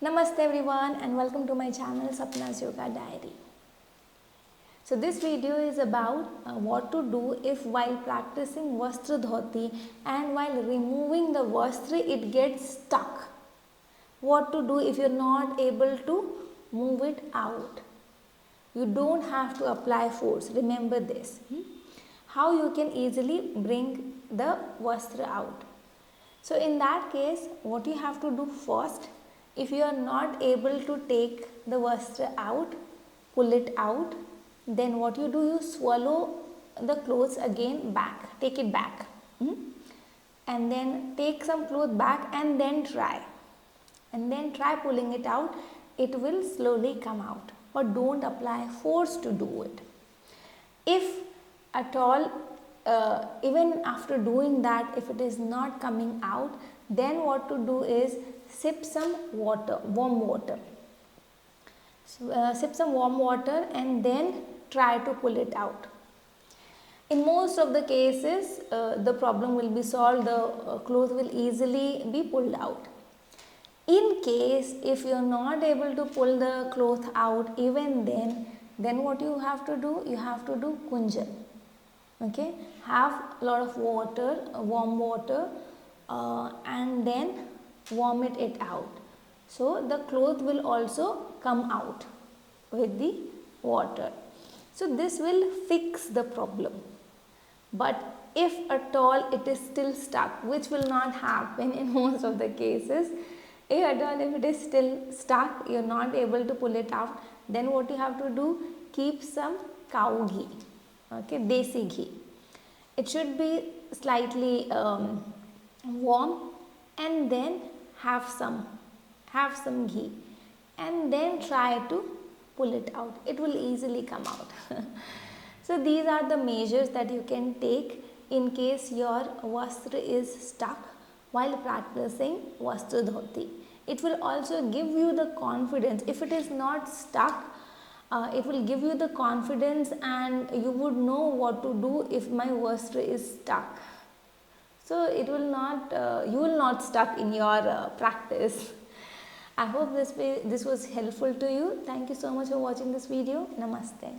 Namaste everyone and welcome to my channel Sapna's Yoga Diary. So this video is about what to do if while practicing Vastra Dhauti and while removing the Vastra it gets stuck. What to do if you're not able to move it out. You don't have to apply force, remember this. How you can easily bring the Vastra out. So in that case, what you have to do first, if you are not able to take the Vastra out, pull it out, then what you do, you swallow the clothes again back, take it back. And then take some cloth back and then try. And then try pulling it out, it will slowly come out. But don't apply force to do it. If at all, even after doing that, if it is not coming out, then what to do is sip some water, warm water. So, sip some warm water and then try to pull it out. In most of the cases, the problem will be solved, the cloth will easily be pulled out. In case if you are not able to pull the cloth out, even then what you have to do, you have to do kunjan. Okay, have a lot of water, warm water, and then vomit it out. So the cloth will also come out with the water. So this will fix the problem. But if at all it is still stuck, which will not happen in most of the cases, if it is still stuck, you are not able to pull it out, then what you have to do, keep some cow ghee, okay, desi ghee. It should be slightly warm, and then have some ghee and then try to pull it out. It will easily come out. So these are the measures that you can take in case your Vastra is stuck while practicing Vastra Dhauti. It will also give you the confidence. If it is not stuck, it will give you the confidence and you would know what to do if my Vastra is stuck. So it will not, you will not stuck in your practice. I hope this was helpful to you. Thank you so much for watching this video. Namaste.